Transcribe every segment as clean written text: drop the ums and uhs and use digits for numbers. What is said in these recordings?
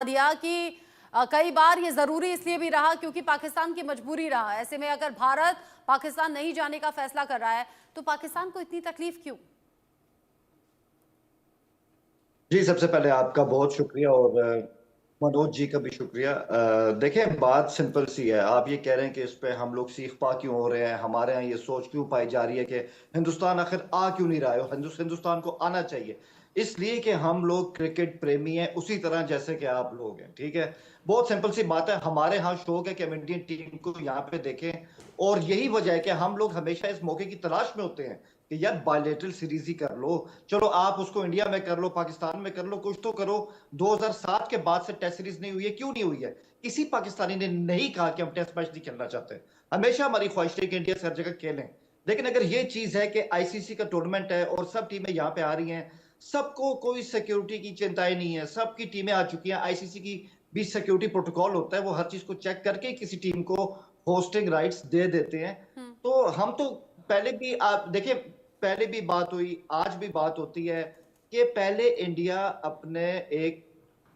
दिया कि कई बार ये जरूरी इसलिए भी रहा क्योंकि पाकिस्तान की मजबूरी रहा। ऐसे में अगर भारत पाकिस्तान नहीं जाने का फैसला कर रहा है तो पाकिस्तान को इतनी तकलीफ क्यों? जी, सबसे पहले आपका बहुत शुक्रिया और मनोज जी का भी शुक्रिया। देखें, बात सिंपल सी है। आप ये कह रहे हैं कि इस पे हम लोग सीख पा क्यों हो रहे हैं, हमारे यहाँ ये सोच क्यों पाई जा रही है कि हिंदुस्तान आखिर आ क्यों नहीं रहा है। हिंदुस्तान को आना चाहिए इसलिए कि हम लोग क्रिकेट प्रेमी हैं, उसी तरह जैसे कि आप लोग हैं। ठीक है, बहुत सिंपल सी बात है। हमारे यहाँ शौक है कि हम इंडियन टीम को यहाँ पे देखें, और यही वजह है कि हम लोग हमेशा इस मौके की तलाश में होते हैं कि यार बायलेटरल सीरीज ही कर लो। चलो आप उसको इंडिया में कर लो, पाकिस्तान में कर लो, कुछ तो करो। 2007 के बाद से टेस्ट सीरीज नहीं हुई है, क्यों नहीं हुई है? किसी पाकिस्तानी ने नहीं कहा कि हम टेस्ट मैच नहीं खेलना चाहते। हमेशा हमारी ख्वाहिश है कि इंडिया हर जगह खेलें। लेकिन अगर ये चीज है कि आईसीसी का टूर्नामेंट है और सब टीमें यहाँ पे आ रही हैं, सबको कोई सिक्योरिटी की चिंताएं नहीं है, सबकी टीमें आ चुकी हैं, आईसीसी की भी सिक्योरिटी प्रोटोकॉल होता है, वो हर चीज को चेक करके किसी टीम को होस्टिंग राइट्स दे देते हैं। तो हम तो पहले भी आप देखिए, पहले भी बात हुई, आज भी बात होती है कि पहले इंडिया अपने एक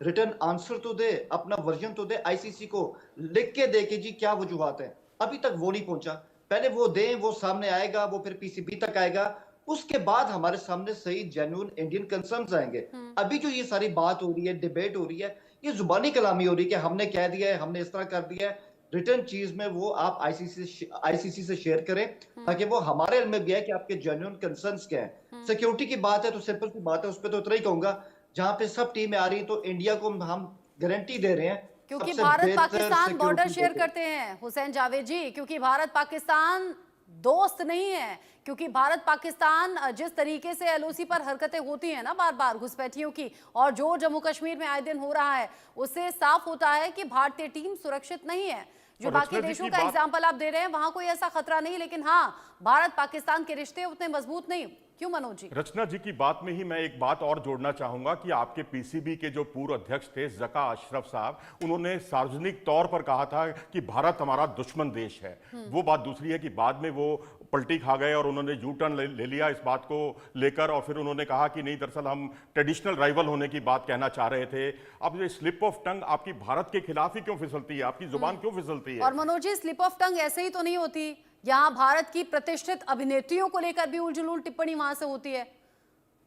रिटर्न आंसर तो दे, अपना वर्जन तो दे आईसीसी को, लिख के दे कि जी क्या वजूहत है। अभी तक वो नहीं पहुंचा। पहले वो दें, वो सामने आएगा, वो फिर पीसीबी तक आएगा, उसके बाद हमारे सामने सही जेन्युइन इंडियन कंसर्न्स आएंगे। अभी जो ये सारी बात हो रही है, डिबेट हो रही है, ये जुबानी कलामी हो रही है कि हमने कह दिया है, हमने इस तरह कर दिया है। रिटर्न चीज में वो आप आईसीसी से शेयर करें ताकि वो हमारे इल्म में भी है कि आपके जेन्युइन कंसर्न्स क्या हैं। सिक्योरिटी की बात है तो सिंपल सी बात है, उस पर तो इतना ही कहूंगा, जहां पे सब टीमें आ रही हैं तो इंडिया को हम गारंटी दे रहे हैं क्योंकि सबसे भारत बेहतर पाकिस्तान बॉर्डर सिक्योरिटी शेयर देके। करते हैं हुसैन जावेद जी, क्योंकि भारत पाकिस्तान दोस्त नहीं है। क्योंकि भारत पाकिस्तान जिस तरीके से एलओसी पर हरकतें होती हैं ना बार बार घुसपैठियों की, और जो जम्मू कश्मीर में आए दिन हो रहा है, उससे साफ होता है कि भारतीय टीम सुरक्षित नहीं है। जो और बाकी रचना जी देशों की का बात एग्जाम्पल आप दे रहे हैं वहां कोई ऐसा खतरा नहीं, लेकिन हाँ, भारत पाकिस्तान के रिश्ते उतने मजबूत नहीं। क्यों मनोज जी? रचना जी की बात में ही मैं एक बात और जोड़ना चाहूंगा कि आपके पीसीबी के जो पूर्व अध्यक्ष थे ज़का अशरफ साहब, उन्होंने सार्वजनिक तौर पर कहा था कि भारत हमारा दुश्मन देश है। वो बात दूसरी है कि बाद में वो पलटी खा गए और उन्होंने यू टर्न ले लिया इस बात को लेकर, और फिर उन्होंने कहा कि नहीं, दरअसल हम ट्रेडिशनल राइवल होने की बात कहना चाह रहे थे। अब ये स्लिप ऑफ टंग आपकी भारत के खिलाफ ही क्यों फिसलती है, आपकी जुबान क्यों फिसलती है? और Manoj ji, slip of tongue ऐसे ही तो नहीं होती। यहाँ भारत की प्रतिष्ठित अभिनेत्रियों को लेकर भी उलझुल टिप्पणी वहां से होती है।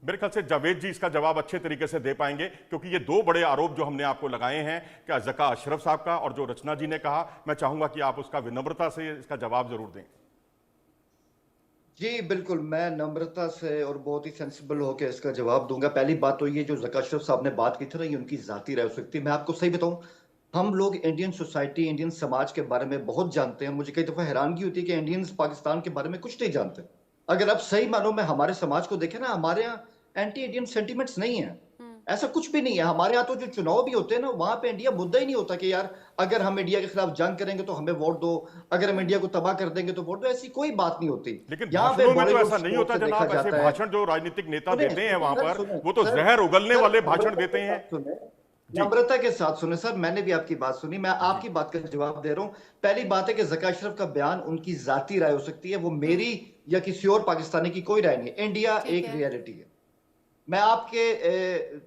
मेरे ख्याल से जावेद जी इसका जवाब अच्छे तरीके से दे पाएंगे, क्योंकि ये दो बड़े आरोप जो हमने आपको लगाए हैं, क्या ज़का अशरफ साहब का और जो रचना जी ने कहा, मैं चाहूंगा कि आप उसका विनम्रता से इसका जवाब जरूर दें। जी बिल्कुल, मैं नम्रता से और बहुत ही सेंसिबल होकर इसका जवाब दूंगा। पहली बात तो ये जो ज़का अशरफ साहब ने बात की थी ना, ये उनकी जाती राय हो सकती है। मैं आपको सही बताऊं, हम लोग इंडियन सोसाइटी, इंडियन समाज के बारे में बहुत जानते हैं। मुझे कई दफा हैरानगी होती है कि इंडियंस पाकिस्तान के बारे में कुछ नहीं जानते। अगर आप सही मानो में हमारे समाज को देखें ना, हमारे यहाँ एंटी इंडियन सेंटिमेंट्स नहीं है, ऐसा कुछ भी नहीं है। हमारे यहाँ तो जो चुनाव भी होते हैं ना, वहां पे इंडिया मुद्दा ही नहीं होता कि यार अगर हम इंडिया के खिलाफ जंग करेंगे तो हमें वोट दो, अगर हम इंडिया को तबाह कर देंगे तो वोट दो, ऐसी कोई बात नहीं होती। लेकिन यहाँ पे भाषणों में तो बॉलीवुड ऐसा नहीं स्कोप होता से देखा जनाब। ऐसे जाता है। भाषण जो राजनीतिक नेता सुने देते हैं वहां सर, पर, सुने वो तो सर, जहर उगलने सर वाले भाषण नम्रता देते के हैं। साथ सुने, जी नम्रता के साथ सुने सर, मैंने भी आपकी बात सुनी, मैं जी। आपकी बात का जवाब दे रहा हूँ। पहली बात है कि ज़का अशरफ का बयान उनकी जाती राय हो सकती है, वो मेरी या किसी और पाकिस्तानी की कोई राय नहीं है। इंडिया ठीक एक है। रियलिटी है। मैं आपके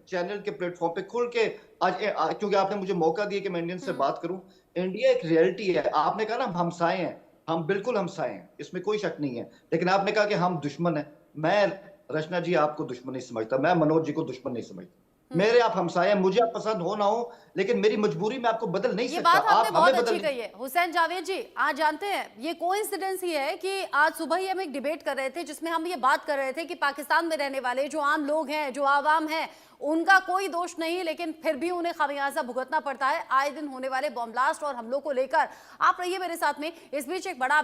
चैनल के प्लेटफॉर्म पे खुल के क्योंकि आपने मुझे मौका दिया कि मैं इंडियन से बात करूं, इंडिया एक रियलिटी है। आपने कहा ना हम हमसाए हैं, हम बिल्कुल हमसाए हैं, इसमें कोई शक नहीं है। लेकिन आपने कहा कि हम दुश्मन हैं। मैं, रचना जी, आपको दुश्मन नहीं समझता, मैं मनोज जी को दुश्मन नहीं समझता। मेरे आप हमसाए हैं, मुझे आप पसंद हो ना हो, लेकिन मेरी मजबूरी में आपको बदल नहीं ये सकता। बात आपने आप हमें बहुत बदल अच्छी नहीं। कही है हुसैन जावेद जी। आज जानते हैं, ये कोइंसिडेंस ही है कि आज सुबह ही हम एक डिबेट कर रहे थे जिसमें हम ये बात कर रहे थे कि पाकिस्तान में रहने वाले जो आम लोग हैं, जो आवाम है, उनका कोई दोष नहीं, लेकिन फिर भी उन्हें खामियाजा भुगतना पड़ता है आए दिन होने वाले बॉम्ब ब्लास्ट और हमलों को लेकर। आप रहिए मेरे साथ में। इस बीच एक बड़ा